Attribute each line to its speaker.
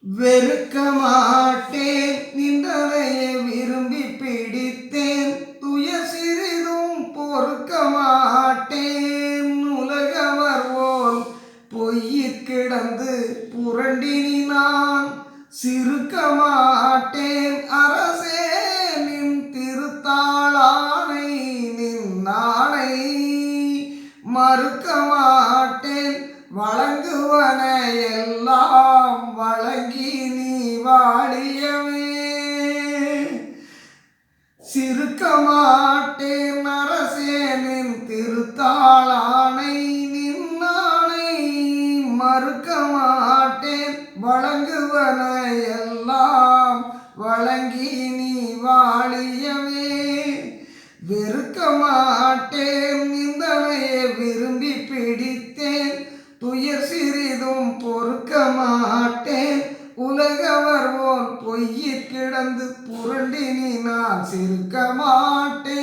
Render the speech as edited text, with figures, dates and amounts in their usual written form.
Speaker 1: வெறுக்க மாட்டேன் நின்றனையை விரும்பி பிடித்தேன் துயர் சிறிதும் பொறுக்க மாட்டேன் உலகவர் போல் பொய்யிற் கிடந்து புரண்டினி நான் சிறுக்க மாட்டேன் அரசே நின் திருத்தாளானை நின் நாளை மறுக்க மாட்டேன் வழங்குவன எல்லாம் வழங்கி நீ வாழியவே சிறுக்க மாட்டேன் அரசே நின் திருத்தாளானை நின்னானை மறுக்க மாட்டேன் வழங்குவன எல்லாம் வழங்கி நீ வாழியவே வெறுக்க மாட்டேன் நிந்தனையை விரும்பி பிடித்தேன் துயர் சிறிதும் பொறுக்க மாட்டேன் உலகவர் போல் பொய்யிற் கிடந்து புரண்டினி நான் சிறுக்க மாட்டேன்.